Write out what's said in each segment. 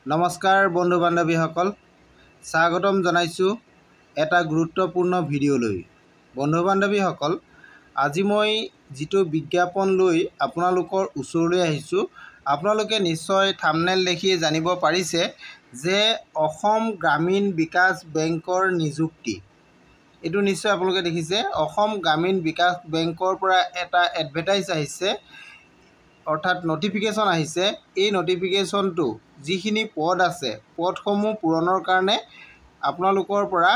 নমস্কাৰ বন্ধু বান্ধৱীসকল, স্বাগতম জনাইছোঁ এটা গুৰুত্বপূৰ্ণ ভিডিঅ'লৈ। বন্ধু বান্ধৱীসকল, আজি মই যিটো বিজ্ঞাপন লৈ আপোনালোকৰ ওচৰলৈ আহিছোঁ, আপোনালোকে নিশ্চয় থাম্বনেইল দেখি জানিব পাৰিছে যে অসম গ্ৰামীণ বিকাশ বেংকৰ নিযুক্তি। এইটো নিশ্চয় আপোনালোকে দেখিছে। অসম গ্ৰামীণ বিকাশ বেংকৰ পৰা এটা এডভাৰটাইজ আহিছে, অৰ্থাৎ নটিফিকেশ্যন আহিছে। এই নটিফিকেশ্যনটো যিখিনি পদ আছে, পদসমূহ পূৰণৰ কাৰণে আপোনালোকৰ পৰা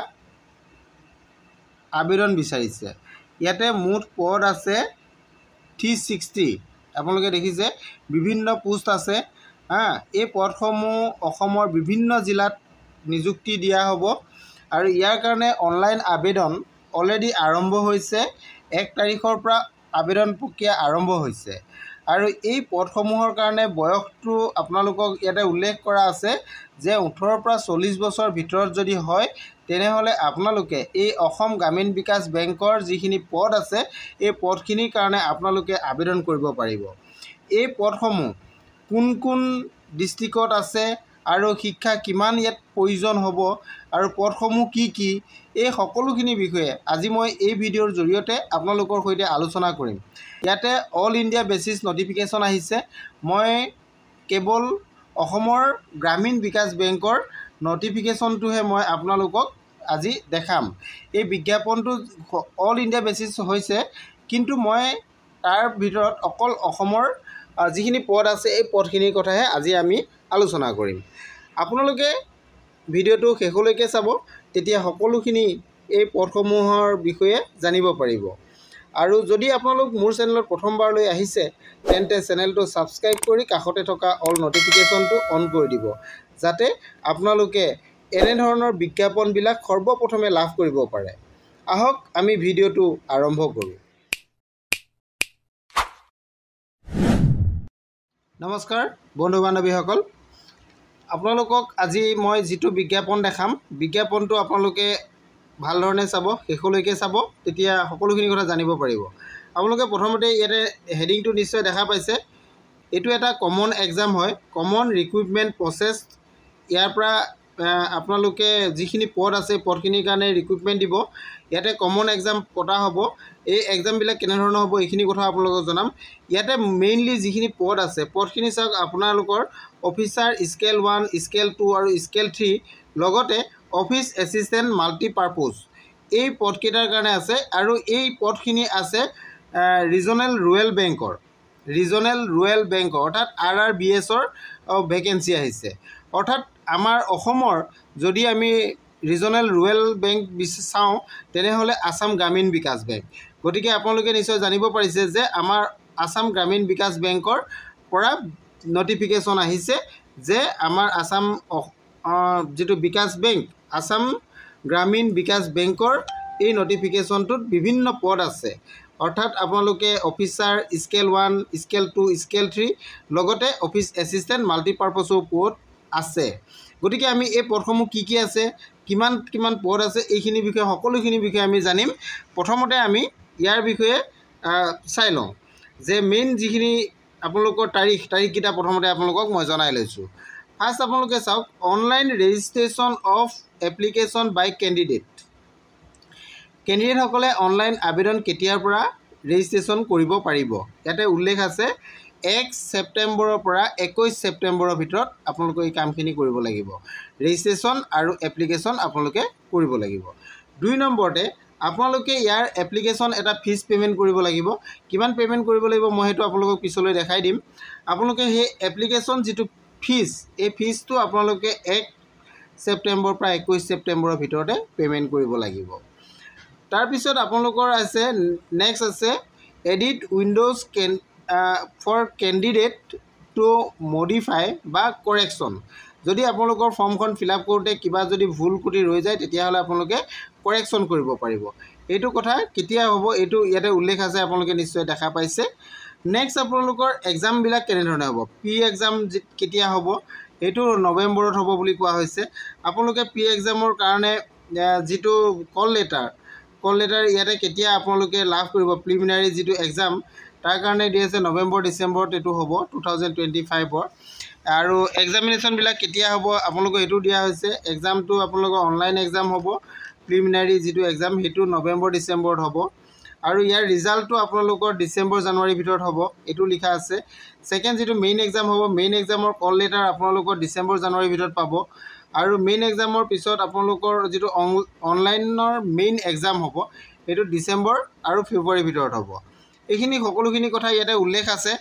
আবেদন বিচাৰিছে। ইয়াতে মুঠ পদ আছে 360। আপোনালোকে দেখিছে বিভিন্ন পোষ্ট আছে। এই পদসমূহ অসমৰ বিভিন্ন জিলাত নিযুক্তি দিয়া হ'ব আৰু ইয়াৰ কাৰণে অনলাইন আবেদন অলৰেডি আৰম্ভ হৈছে। 1 তাৰিখৰ পৰা আবেদন প্ৰক্ৰিয়া আৰম্ভ হৈছে আৰু এই পদসমূহৰ কাৰণে বয়সটো আপোনালোকক ইয়াতে উল্লেখ কৰা আছে যে 18 পৰা 40 বছৰ ভিতৰত যদি হয় তেনেহ'লে আপোনালোকে এই অসম গ্ৰামীণ বিকাশ বেংকৰ যিখিনি পদ আছে এই পদখিনিৰ কাৰণে আপোনালোকে আবেদন কৰিব পাৰিব। এই পদসমূহ কোন কোন ডিষ্ট্ৰিক্টত আছে আৰু শিক্ষা কিমান ইয়াত প্ৰয়োজন হ'ব আৰু পদসমূহ কি কি, এই সকলোখিনি বিষয়ে আজি মই এই ভিডিঅ'ৰ জৰিয়তে আপোনালোকৰ সৈতে আলোচনা কৰিম। ইয়াতে অল ইণ্ডিয়া বেচিছ নটিফিকেশ্যন আহিছে। মই কেৱল অসমৰ গ্ৰামীণ বিকাশ বেংকৰ নটিফিকেশ্যনটোহে মই আপোনালোকক আজি দেখাম। এই বিজ্ঞাপনটো অল ইণ্ডিয়া বেচিছ হৈছে, কিন্তু মই তাৰ ভিতৰত অকল অসমৰ যিখিনি পদ আছে এই পদখিনিৰ কথাহে আজি আমি আলোচনা কৰিম। আপোনালোকে ভিডিঅ'টো শেষলৈকে চাব, তেতিয়া সকলোখিনি এই পদসমূহৰ বিষয়ে জানিব পাৰিব। আৰু যদি আপোনালোক মোৰ চেনেলত প্ৰথমবাৰলৈ আহিছে তেন্তে চেনেলটো ছাবস্ক্ৰাইব কৰি কাষতে থকা অল নটিফিকেশ্যনটো অন কৰি দিব, যাতে আপোনালোকে এনেধৰণৰ বিজ্ঞাপনবিলাক সৰ্বপ্ৰথমে লাভ কৰিব পাৰে। আহক আমি ভিডিঅ'টো আৰম্ভ কৰোঁ। নমস্কাৰ বন্ধু বান্ধৱীসকল, আপোনালোকক আজি মই যিটো বিজ্ঞাপন দেখাম, বিজ্ঞাপনটো আপোনালোকে ভালধৰণে চাব, শেষলৈকে চাব, তেতিয়া সকলোখিনি কথা জানিব পাৰিব। আপোনালোকে প্ৰথমতে ইয়াতে হেডিংটো নিশ্চয় দেখা পাইছে। এইটো এটা কমন এক্সাম হয়, কমন ৰিক্ৰুইটমেণ্ট প্ৰচেছ। ইয়াৰ পৰা আপোনালোকে যিখিনি পদ আছে পদখিনিৰ কাৰণে ৰিক্ৰুইটমেণ্ট দিব। ইয়াতে কমন এক্সাম পতা হ'ব। এই এক্সামবিলাক কেনেধৰণৰ হ'ব এইখিনি কথা আপোনালোকক জনাম। ইয়াতে মেইনলি যিখিনি পদ আছে পদখিনি চাওক, আপোনালোকৰ অফিচাৰ স্কেল 1, স্কেল 2 আৰু স্কেল 3, লগতে অফিচ এছিষ্টেণ্ট মাল্টিপাৰ্পজ, এই পদকেইটাৰ কাৰণে আছে। আৰু এই পদখিনি আছে ৰিজনেল ৰুৰেল বেংকৰ অৰ্থাৎ RRBSৰ ভেকেঞ্চি আহিছে। অৰ্থাৎ আমাৰ অসমৰ যদি আমি ৰিজনেল ৰুৰেল বেংক চাওঁ তেনেহ'লে আসাম গ্ৰামীণ বিকাশ বেংক। গতিকে আপোনালোকে নিশ্চয় জানিব পাৰিছে যে আমাৰ আসাম গ্ৰামীণ বিকাশ বেংকৰ পৰা নটিফিকেশ্যন আহিছে যে আমাৰ আসাম যিটো বিকাশ বেংক, আসাম গ্ৰামীণ বিকাশ বেংকৰ এই নটিফিকেশ্যনটোত বিভিন্ন পদ আছে। অৰ্থাৎ আপোনালোকে অফিচাৰ স্কেল 1, স্কেল 2, স্কেল 3, লগতে অফিচ এছিষ্টেণ্ট মাল্টিপাৰ্পজৰ পদ আছে। গতিকে আমি এই পদসমূহ কি কি আছে, কিমান কিমান পদ আছে, এইখিনি বিষয়ে সকলোখিনি বিষয়ে আমি জানিম। প্ৰথমতে আমি ইয়াৰ বিষয়ে চাই লওঁ যে মেইন যিখিনি আপোনালোকৰ তাৰিখকেইটা প্ৰথমতে আপোনালোকক মই জনাই লৈছোঁ। ফাৰ্ষ্ট আপোনালোকে চাওক, online registration of application by কেণ্ডিডেটসকলে অনলাইন আবেদন কেতিয়াৰ পৰা ৰেজিষ্ট্ৰেশ্যন কৰিব পাৰিব। ইয়াতে উল্লেখ আছে 1 ছেপ্টেম্বৰৰ পৰা 21 ছেপ্টেম্বৰৰ ভিতৰত আপোনালোকে এই কামখিনি কৰিব লাগিব। ৰেজিষ্ট্ৰেশ্যন আৰু এপ্লিকেশ্যন আপোনালোকে কৰিব লাগিব। 2 নম্বৰতে আপোনালোকে ইয়াৰ এপ্লিকেশ্যন এটা ফিজ পে'মেণ্ট কৰিব লাগিব। কিমান পে'মেণ্ট কৰিব লাগিব মই সেইটো আপোনালোকক পিছলৈ দেখাই দিম। আপোনালোকে সেই এপ্লিকেশ্যন যিটো ফিজ, এই ফিজটো আপোনালোকে 1 ছেপ্টেম্বৰৰ পৰা 21 ছেপ্টেম্বৰৰ ভিতৰতে পে'মেণ্ট কৰিব লাগিব। তাৰপিছত আপোনালোকৰ আছে নেক্সট আছে edit windows for candidate to modify বা কৰেকশ্যন। যদি আপোনালোকৰ ফৰ্মখন ফিল আপ কৰোঁতে কিবা যদি ভুল ক্ৰুটি ৰৈ যায় তেতিয়াহ'লে আপোনালোকে কৰেকশ্যন কৰিব পাৰিব। এইটো কথা কেতিয়া হ'ব এইটো ইয়াতে উল্লেখ আছে, আপোনালোকে নিশ্চয় দেখা পাইছে। নেক্সট আপোনালোকৰ এক্সামবিলাক কেনেধৰণে হ'ব, প্ৰি এক্সাম কেতিয়া হ'ব, এইটো নৱেম্বৰত হ'ব বুলি কোৱা হৈছে। আপোনালোকে প্ৰি এক্সামৰ কাৰণে যিটো কল লেটাৰ ইয়াতে কেতিয়া আপোনালোকে লাভ কৰিব, প্ৰিলিমিনাৰী যিটো এক্সাম তাৰ কাৰণে দি আছে নৱেম্বৰ ডিচেম্বৰত এইটো হ'ব 2025-ৰ। আৰু এক্সামিনেশ্যনবিলাক কেতিয়া হ'ব আপোনালোকক এইটো দিয়া হৈছে। এক্সামটো আপোনালোকৰ অনলাইন এক্সাম হ'ব। প্ৰিলিমিনাৰী যিটো এক্সাম সেইটো নৱেম্বৰ ডিচেম্বৰত হ'ব আৰু ইয়াৰ ৰিজাল্টটো আপোনালোকৰ ডিচেম্বৰ জানুৱাৰীৰ ভিতৰত হ'ব, এইটো লিখা আছে। ছেকেণ্ড যিটো মেইন এক্সাম হ'ব, মেইন এক্সামৰ কল লেটাৰ আপোনালোকৰ ডিচেম্বৰ জানুৱাৰীৰ ভিতৰত পাব আৰু মেইন এক্সামৰ পিছত আপোনালোকৰ যিটো অনলাইনৰ মেইন এক্সাম হ'ব সেইটো ডিচেম্বৰ আৰু ফেব্ৰুৱাৰীৰ ভিতৰত হ'ব। এইখিনি সকলোখিনি কথা ইয়াতে উল্লেখ আছে।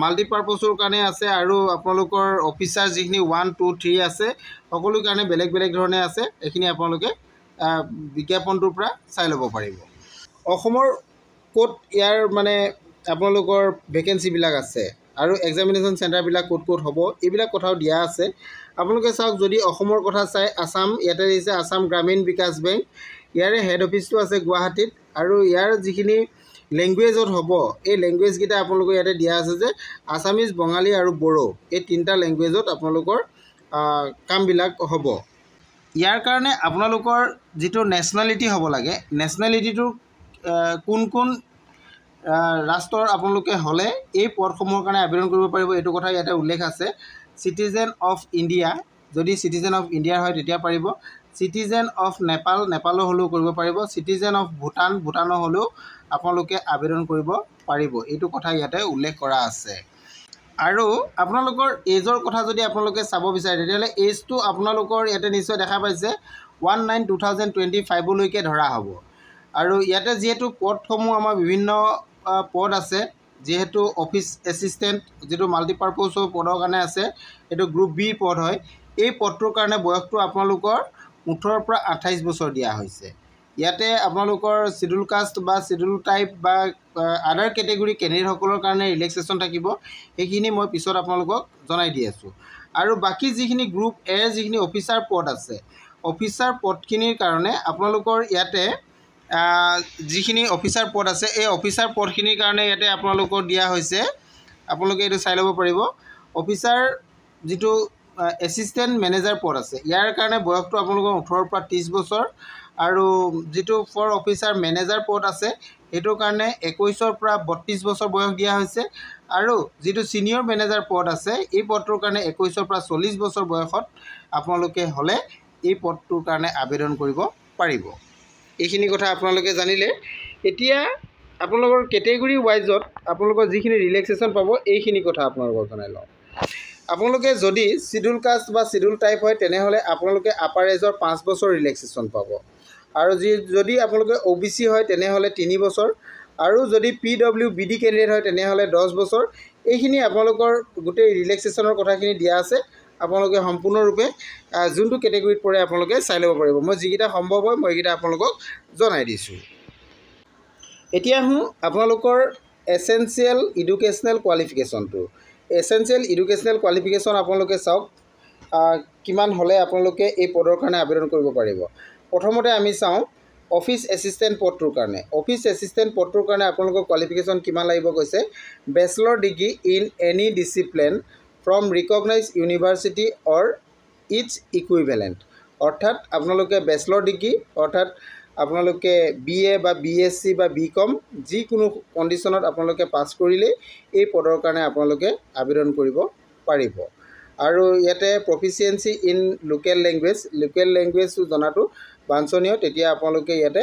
মাল্টিপাৰ্পছৰ কাৰণে আছে আৰু আপোনালোকৰ অফিচাৰ যিখিনি 1, 2, 3 আছে সকলো কাৰণে বেলেগ বেলেগ ধৰণে আছে। এইখিনি আপোনালোকে বিজ্ঞাপনটোৰ পৰা চাই ল'ব পাৰিব। অসমৰ ক'ত ইয়াৰ মানে আপোনালোকৰ ভেকেঞ্চিবিলাক আছে আৰু এক্সামিনেশ্যন চেণ্টাৰবিলাক ক'ত ক'ত হ'ব এইবিলাক কথাও দিয়া আছে। আপোনালোকে চাওক, যদি অসমৰ কথা চাই আসাম, ইয়াতে দিছে আসাম গ্ৰামীণ বিকাশ বেংক, ইয়াৰে হেড অফিচটো আছে গুৱাহাটীত আৰু ইয়াৰ যিখিনি লেংগুৱেজত হ'ব এই লেংগুৱেজকেইটা আপোনালোকৰ ইয়াতে দিয়া আছে যে আছামিজ, বঙালী আৰু বড়ো, এই 3টা লেংগুৱেজত আপোনালোকৰ কামবিলাক হ'ব। ইয়াৰ কাৰণে আপোনালোকৰ যিটো নেশ্যনেলিটি হ'ব লাগে, নেশ্যনেলিটিটো কোন কোন ৰাষ্ট্ৰৰ আপোনালোকে হ'লে এই পদসমূহৰ কাৰণে আবেদন কৰিব পাৰিব এইটো কথা ইয়াতে উল্লেখ আছে। চিটিজেন অফ ইণ্ডিয়া, যদি চিটিজেন অফ ইণ্ডিয়াৰ হয় তেতিয়া পাৰিব। চিটিজেন অফ নেপাল, নেপালৰ হ'লেও কৰিব পাৰিব। চিটিজেন অফ ভূটান, ভূটানৰ হ'লেও আপোনালোকে আবেদন কৰিব পাৰিব, এইটো কথা ইয়াতে উল্লেখ কৰা আছে। আৰু আপোনালোকৰ এজৰ কথা যদি আপোনালোকে চাব বিচাৰে তেতিয়াহ'লে এজটো আপোনালোকৰ ইয়াতে নিশ্চয় দেখা পাইছে 19/9/2025লৈকে ধৰা হ'ব। আৰু ইয়াতে যিহেতু পদসমূহ আমাৰ বিভিন্ন পদ আছে, যিহেতু অফিচ এছিষ্টেণ্ট যিটো মাল্টিপাৰ্পছৰ পদৰ কাৰণে আছে, এইটো গ্ৰুপ বি পদ হয়। এই পদটোৰ কাৰণে বয়সটো আপোনালোকৰ 18 পৰা 28 বছৰ দিয়া হৈছে। ইয়াতে আপোনালোকৰ চিডুল কাষ্ট বা চিডুল টাইপ বা আদাৰ কেটেগৰী কেণ্ডিডেটসকলৰ কাৰণে ৰিলেক্সেশ্যন থাকিব, সেইখিনি মই পিছত আপোনালোকক জনাই দি আছোঁ। আৰু বাকী যিখিনি গ্ৰুপ এৰ যিখিনি অফিচাৰ পদ আছে, অফিচাৰ পদখিনিৰ কাৰণে আপোনালোকৰ ইয়াতে যিখিনি অফিচাৰ পদ আছে এই অফিচাৰ পদখিনিৰ কাৰণে ইয়াতে আপোনালোকৰ দিয়া হৈছে, আপোনালোকে এইটো চাই ল'ব পাৰিব। অফিচাৰ যিটো এছিষ্টেণ্ট মেনেজাৰ পদ আছে ইয়াৰ কাৰণে বয়সটো আপোনালোকৰ 18 পৰা 30 বছৰ আৰু যিটো ফৰ অফিচাৰ মেনেজাৰ পদ আছে সেইটোৰ কাৰণে 21 পৰা 32 বছৰ বয়স দিয়া হৈছে আৰু যিটো ছিনিয়ৰ মেনেজাৰ পদ আছে এই পদটোৰ কাৰণে 21 পৰা 40 বছৰ বয়সত আপোনালোকে হ'লে এই পদটোৰ কাৰণে আবেদন কৰিব পাৰিব। এইখিনি কথা আপোনালোকে জানিলে। এতিয়া আপোনালোকৰ কেটেগৰী ৱাইজত আপোনালোকৰ যিখিনি ৰিলেক্সেশ্যন পাব এইখিনি কথা আপোনালোকক জনাই লওঁ। আপোনালোকে যদি চিডুল কাষ্ট বা চিডুল টাইপ হয় তেনেহ'লে আপোনালোকে আপাৰ এজৰ 5 বছৰ ৰিলেক্সেশ্যন পাব আৰু যদি আপোনালোকে OBC হয় তেনেহ'লে 3 বছৰ আৰু যদি PWBD কেণ্ডিডেট হয় তেনেহ'লে 10 বছৰ। এইখিনি আপোনালোকৰ গোটেই ৰিলেক্সেশ্যনৰ কথাখিনি দিয়া আছে। আপোনালোকে সম্পূৰ্ণৰূপে যোনটো কেটেগৰীত পৰে আপোনালোকে চাই ল'ব পাৰিব। মই যিকেইটা সম্ভৱ হয় মই এইকেইটা আপোনালোকক জনাই দিছোঁ। এতিয়া আহোঁ আপোনালোকৰ এছেঞ্চিয়েল এডুকেশ্যনেল কোৱালিফিকেশ্যনটো। এছেঞ্চিয়েল এডুকেশ্যনেল কোৱালিফিকেশ্যন আপোনালোকে চাওক কিমান হ'লে আপোনালোকে এই পদৰ কাৰণে আবেদন কৰিব পাৰিব। প্ৰথমতে আমি চাওঁ অফিচ এছিষ্টেণ্ট পদটোৰ কাৰণে। অফিচ এছিষ্টেণ্ট পদটোৰ কাৰণে আপোনালোকৰ কোৱালিফিকেশ্যন কিমান লাগিব কৈছে, bachelor degree in any discipline from recognised university or its equivalent. অৰ্থাৎ আপোনালোকে বেচেলৰ ডিগ্ৰী অৰ্থাৎ আপোনালোকে BA বা BSc বা BCom যিকোনো কণ্ডিশ্যনত আপোনালোকে পাছ কৰিলেই এই পদৰ কাৰণে আপোনালোকে আবেদন কৰিব পাৰিব। আৰু ইয়াতে প্ৰফিচিয়েঞ্চি ইন লোকেল লেংগুৱেজটো জনাটো বাঞ্ছনীয়, তেতিয়া আপোনালোকে ইয়াতে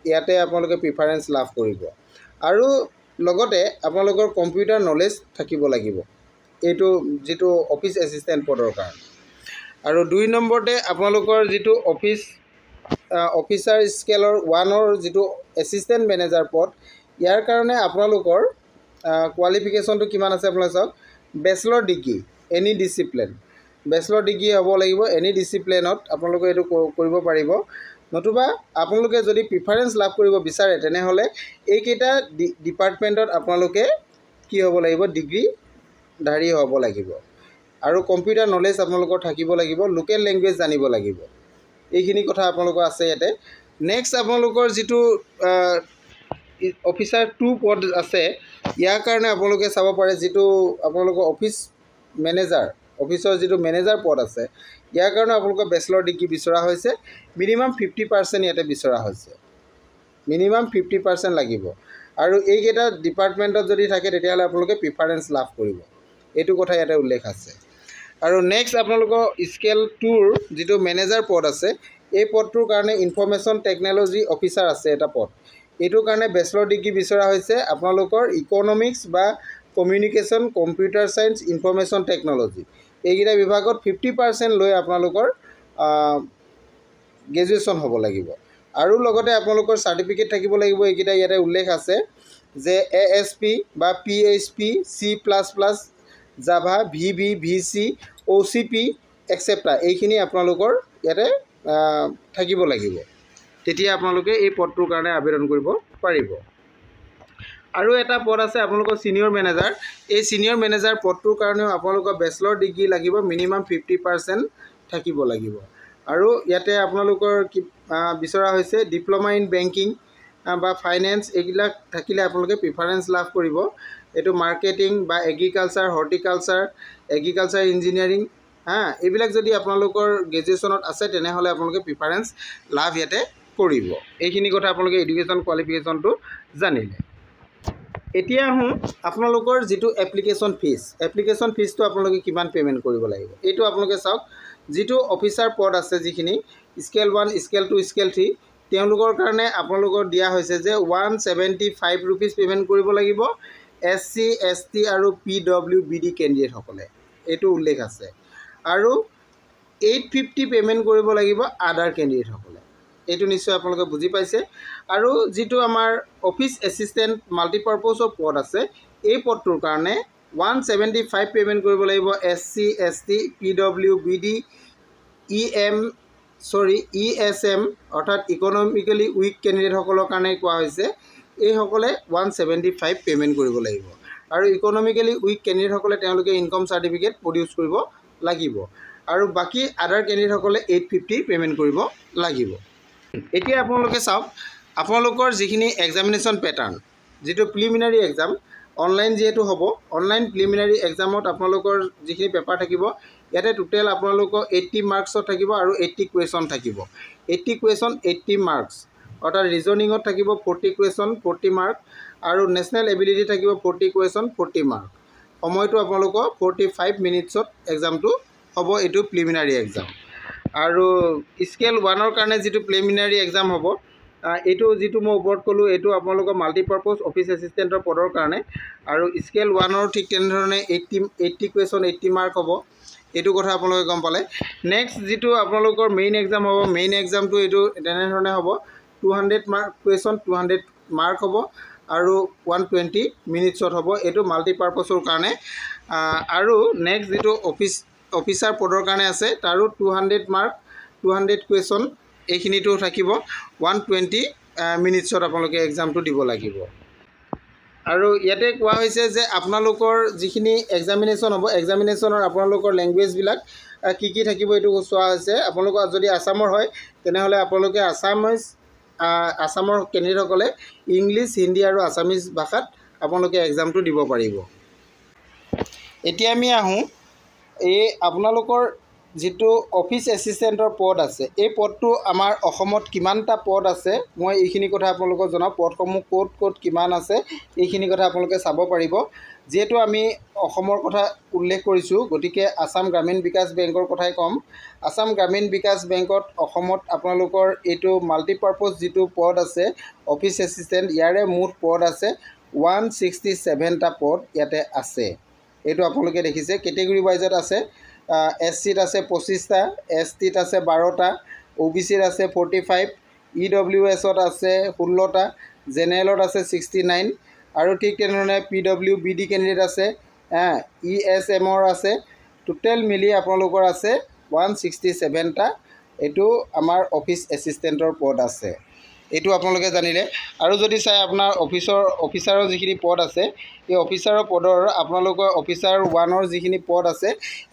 ইয়াতে আপোনালোকে প্ৰিফাৰেঞ্চ লাভ কৰিব। আৰু লগতে আপোনালোকৰ কম্পিউটাৰ নলেজ থাকিব লাগিব এইটো যিটো অফিচ এছিষ্টেণ্ট পদৰ কাৰণে। আৰু 2 নম্বৰতে আপোনালোকৰ যিটো অফিচাৰ স্কেলৰ 1ৰ যিটো এছিষ্টেণ্ট মেনেজাৰ পদ, ইয়াৰ কাৰণে আপোনালোকৰ কোৱালিফিকেশ্যনটো কিমান আছে আপোনালোকে চাওক, bachelor degree any discipline, bachelor degree হ'ব লাগিব এনি ডিচিপ্লিনত আপোনালোকে এইটো কৰিব পাৰিব। নতুবা আপোনালোকে যদি প্ৰিফাৰেঞ্চ লাভ কৰিব বিচাৰে তেনেহ'লে এইকেইটা ডিপাৰ্টমেণ্টত আপোনালোকে কি হ'ব লাগিব, ডিগ্ৰীধাৰী হ'ব লাগিব। আৰু কম্পিউটাৰ নলেজ আপোনালোকৰ থাকিব লাগিব, লোকেল লেংগুৱেজ জানিব লাগিব। এইখিনি কথা আপোনালোকৰ আছে ইয়াতে। নেক্সট আপোনালোকৰ যিটো অফিচাৰ 2 পদ আছে ইয়াৰ কাৰণে আপোনালোকে চাব পাৰে যিটো আপোনালোকৰ অফিচৰ যিটো মেনেজাৰ পদ আছে ইয়াৰ কাৰণে আপোনালোকৰ বেচেলৰ ডিগ্ৰী বিচৰা হৈছে। মিনিমাম 50% ইয়াতে বিচৰা হৈছে, মিনিমাম 50% লাগিব। আৰু এইকেইটা ডিপাৰ্টমেণ্টত যদি থাকে তেতিয়াহ'লে আপোনালোকে প্ৰিফাৰেঞ্চ লাভ কৰিব। এইটো কথা ইয়াতে উল্লেখ আছে। আৰু নেক্সট আপোনালোকৰ স্কেল 2ৰ যিটো মেনেজাৰ পদ আছে, এই পদটোৰ কাৰণে ইনফৰমেশ্যন টেকন'লজি অফিচাৰ আছে এটা পদ। এইটোৰ কাৰণে বেচেলৰ ডিগ্ৰী বিচৰা হৈছে আপোনালোকৰ ইকনমিক্স বা communication, computer science, information technology এইকেইটা বিভাগত 50% লৈ আপোনালোকৰ গ্ৰেজুৱেশ্যন হ'ব লাগিব। আৰু লগতে আপোনালোকৰ চাৰ্টিফিকেট থাকিব লাগিব। এইকেইটা ইয়াতে উল্লেখ আছে যে ASP বা PHP, C++, Java, VB, VC, OCP et cetera এইখিনি আপোনালোকৰ ইয়াতে থাকিব লাগিব। তেতিয়া আপোনালোকে এই পদটোৰ কাৰণে আবেদন কৰিব পাৰিব। আৰু এটা পদ আছে আপোনালোকৰ ছিনিয়ৰ মেনেজাৰ। এই ছিনিয়ৰ মেনেজাৰ পদটোৰ কাৰণেও আপোনালোকৰ বেচেলৰ ডিগ্ৰী লাগিব, মিনিমাম 50% থাকিব লাগিব। আৰু ইয়াতে আপোনালোকৰ বিচৰা হৈছে ডিপ্ল'মা ইন বেংকিং বা ফাইনেন্স এইবিলাক থাকিলে আপোনালোকে প্ৰিফাৰেঞ্চ লাভ কৰিব। এইটো মাৰ্কেটিং বা এগ্ৰিকালচাৰ, হৰ্টিকালচাৰ, এগ্ৰিকালচাৰ ইঞ্জিনিয়াৰিং এইবিলাক যদি আপোনালোকৰ গ্ৰেজুৱেশ্যনত আছে তেনেহ'লে আপোনালোকে প্ৰিফাৰেঞ্চ লাভ ইয়াতে কৰিব। এইখিনি কথা আপোনালোকে এডুকেশ্যন কোৱালিফিকেশ্যনটো জানিলে। এতিয়া আহোঁ আপোনালোকৰ যিটো এপ্লিকেশ্যন ফিজটো আপোনালোকে কিমান পে'মেণ্ট কৰিব লাগিব। এইটো আপোনালোকে চাওক, যিটো অফিচাৰ পদ আছে যিখিনি স্কেল 1, স্কেল 2, স্কেল 3 তেওঁলোকৰ কাৰণে আপোনালোকৰ দিয়া হৈছে যে 175 ৰুপিজ পে'মেণ্ট কৰিব লাগিব SC, ST আৰু PWBD কেণ্ডিডেটসকলে, এইটো উল্লেখ আছে। আৰু 850 পে'মেণ্ট কৰিব লাগিব আদাৰ কেণ্ডিডেটসকলে, এইটো নিশ্চয় আপোনালোকে বুজি পাইছে। আৰু যিটো আমাৰ অফিচ এছিষ্টেণ্ট মাল্টিপাৰ্পছৰ পদ আছে, এই পদটোৰ কাৰণে 175 পে'মেণ্ট কৰিব লাগিব SC, ST, PWBD, ESM অৰ্থাৎ ইকনমিকেলি উইক কেণ্ডিডেটসকলৰ কাৰণে কোৱা হৈছে। এইসকলে 175 পে'মেণ্ট কৰিব লাগিব। আৰু ইকনমিকেলি উইক কেণ্ডিডেটসকলে তেওঁলোকে ইনকম চাৰ্টিফিকেট প্ৰডিউচ কৰিব লাগিব। আৰু বাকী আদাৰ কেণ্ডিডেটসকলে 850 পে'মেণ্ট কৰিব লাগিব। এতিয়া আপোনালোকে চাওক, আপোনালোকৰ যিখিনি এক্সামিনেশ্যন পেটাৰ্ণ, যিটো প্ৰিলিমিনাৰী এক্সাম অনলাইন যিহেতু হ'ব, অনলাইন প্ৰিলিমিনাৰী এক্সামত আপোনালোকৰ যিখিনি পেপাৰ থাকিব ইয়াতে টোটেল আপোনালোকৰ 80 মাৰ্কছত থাকিব আৰু 80 কুৱেশ্যন থাকিব। 80 কুৱেশ্যন 80 মাৰ্কছ, অৰ্থাৎ ৰিজনিঙত থাকিব 40 কুৱেশ্যন 40 মাৰ্ক আৰু নেশ্যনেল এবিলিটি থাকিব 40 কুৱেশ্যন 40 মাৰ্ক। সময়টো আপোনালোকৰ 45 মিনিটছত এক্সামটো হ'ব। এইটো প্ৰিলিমিনাৰী এক্সাম। আৰু স্কেল 1ৰ কাৰণে যিটো প্ৰিলিমিনাৰী এক্সাম হ'ব, এইটো যিটো মই ওপৰত ক'লোঁ এইটো আপোনালোকৰ মাল্টিপাৰ্পছ অফিচ এছিষ্টেণ্টৰ পদৰ কাৰণে। আৰু স্কেল 1ৰ ঠিক তেনেধৰণে 80 কুৱেশ্যন 80 মাৰ্ক হ'ব। এইটো কথা আপোনালোকে গম পালে। নেক্সট যিটো আপোনালোকৰ মেইন এক্সাম হ'ব, মেইন এক্সামটো এইটো তেনেধৰণে হ'ব 200 মাৰ্ক কুৱেশ্যন 200 মাৰ্ক হ'ব আৰু 120 মিনিটছত হ'ব। এইটো মাল্টিপাৰ্পছৰ কাৰণে। আৰু নেক্সট যিটো অফিচাৰ পদৰ কাৰণে আছে তাৰো 200 মাৰ্ক 200 কুৱেশ্যন এইখিনিতো থাকিব। 120 মিনিটছত আপোনালোকে এক্সামটো দিব লাগিব। আৰু ইয়াতে কোৱা হৈছে যে আপোনালোকৰ যিখিনি এক্সামিনেশ্যন হ'ব, এক্সামিনেশ্যনৰ আপোনালোকৰ লেংগুৱেজবিলাক কি কি থাকিব এইটো চোৱা হৈছে। আপোনালোকৰ যদি আছামৰ হয় তেনেহ'লে আপোনালোকে আছামৰ কেণ্ডিডেটসকলে ইংলিছ, হিন্দী আৰু আছামিজ ভাষাত আপোনালোকে এক্সামটো দিব পাৰিব। এতিয়া আমি আহোঁ এই আপোনালোকৰ যিটো অফিচ এছিষ্টেণ্টৰ পদ আছে, এই পদটো আমাৰ অসমত কিমানটা পদ আছে মই এইখিনি কথা আপোনালোকক জনাওঁ। পদসমূহ ক'ত ক'ত কিমান আছে এইখিনি কথা আপোনালোকে চাব পাৰিব। যিহেতু আমি অসমৰ কথা উল্লেখ কৰিছোঁ গতিকে আসাম গ্ৰামীণ বিকাশ বেংকৰ কথাই ক'ম। আসাম গ্ৰামীণ বিকাশ বেংকত অসমত আপোনালোকৰ এইটো মাল্টিপাৰ্পছ যিটো পদ আছে অফিচ এছিষ্টেণ্ট, ইয়াৰে মুঠ পদ আছে 167টা পদ ইয়াতে আছে। এইটো আপোনালোকে দেখিছে কেটেগৰী ৱাইজত আছে। SCত আছে 25টা, STত আছে 12টা, OBCত আছে 45, EWSত আছে 16টা, জেনেৰেলত আছে 69 আৰু ঠিক তেনেধৰণে PWBD কেণ্ডিডেট আছে, ESMৰ আছে। টোটেল মিলি আপোনালোকৰ আছে 167টা এইটো আমাৰ অফিচ এছিষ্টেণ্টৰ পদ আছে। এইটো আপোনালোকে জানিলে। আৰু যদি চাই আপোনাৰ অফিচাৰৰ যিখিনি পদ আছে, এই অফিচাৰৰ পদৰ আপোনালোকৰ অফিচাৰ 1ৰ যিখিনি পদ আছে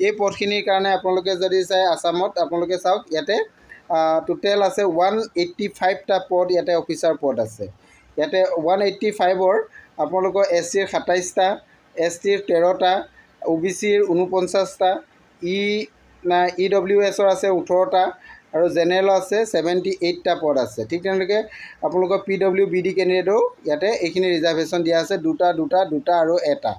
এই পদখিনিৰ কাৰণে আপোনালোকে যদি চাই আছামত আপোনালোকে চাওক ইয়াতে টোটেল আছে 185টা পদ ইয়াতে অফিচাৰ পদ আছে। ইয়াতে 185ৰ আপোনালোকৰ SCৰ 27টা, STৰ 13টা, OBCৰ 49টা, EWSৰ আছে 18টা আৰু জেনেৰেলৰ আছে 78টা পদ আছে। ঠিক তেনেকৈ আপোনালোকৰ PWBD কেণ্ডিডেটেও ইয়াতে এইখিনি ৰিজাৰ্ভেশ্যন দিয়া আছে, 2টা আৰু 1টা।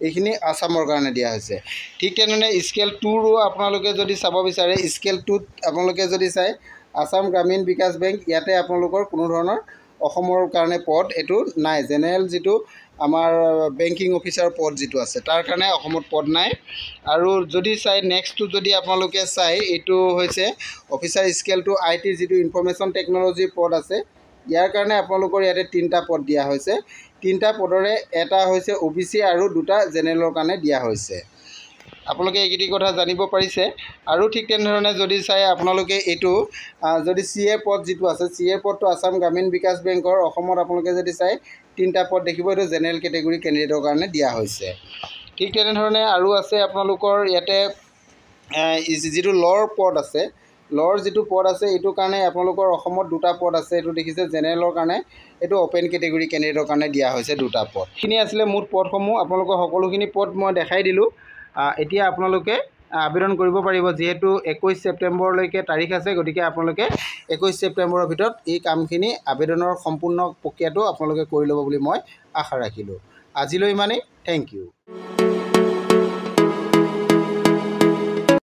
এইখিনি আসামৰ কাৰণে দিয়া হৈছে। ঠিক তেনেধৰণে স্কেল 2ৰো আপোনালোকে যদি চাব বিচাৰে, স্কেল 2ত আপোনালোকে যদি চাই আসাম গ্ৰামীণ বিকাশ বেংক, ইয়াতে আপোনালোকৰ কোনো ধৰণৰ অসমৰ কাৰণে পদ এইটো নাই। জেনেৰেল যিটো আমাৰ বেংকিং অফিচাৰ পদ যিটো আছে তাৰ কাৰণে অসমত পদ নাই। আৰু যদি চাই নেক্সটটো যদি আপোনালোকে চাই, এইটো হৈছে অফিচাৰ স্কেল 2 IT যিটো ইনফৰমেশ্যন টেকন'লজিৰ পদ আছে, ইয়াৰ কাৰণে আপোনালোকৰ ইয়াতে 3টা পদ দিয়া হৈছে। 3টা পদৰে এটা হৈছে OBC আৰু 2টা জেনেৰেলৰ কাৰণে দিয়া হৈছে। আপোনালোকে এইকেইটি কথা জানিব পাৰিছে। আৰু ঠিক তেনেধৰণে যদি চাই আপোনালোকে এইটো যদি CA পদ যিটো আছে, CA পদটো আসাম গ্ৰামীণ বিকাশ বেংকৰ অসমত আপোনালোকে যদি চাই 3টা পদ দেখিব, এইটো জেনেৰেল কেটেগৰী কেণ্ডিডেটৰ কাৰণে দিয়া হৈছে। ঠিক তেনেধৰণে আৰু আছে আপোনালোকৰ ইয়াতে যিটো লৰ পদ আছে, লৰ যিটো পদ আছে এইটো কাৰণে আপোনালোকৰ অসমত 2টা পদ আছে। এইটো দেখিছে জেনেৰেলৰ কাৰণে, এইটো অপেন কেটেগৰী কেণ্ডিডেটৰ কাৰণে দিয়া হৈছে 2টা পদ। এইখিনি আছিলে মুঠ পদসমূহ। আপোনালোকৰ সকলোখিনি পদ মই দেখাই দিলোঁ। এতিয়া আপোনালোকে আবেদন কৰিব পাৰিব, যিহেতু 21 ছেপ্টেম্বৰলৈকে তাৰিখ আছে। গতিকে আপোনালোকে 21 ছেপ্টেম্বৰৰ ভিতৰত এই কামখিনি আবেদনৰ সম্পূৰ্ণ প্ৰক্ৰিয়াটো আপোনালোকে কৰি ল'ব বুলি মই আশা ৰাখিলোঁ। আজিলৈ ইমানেই। Thank U.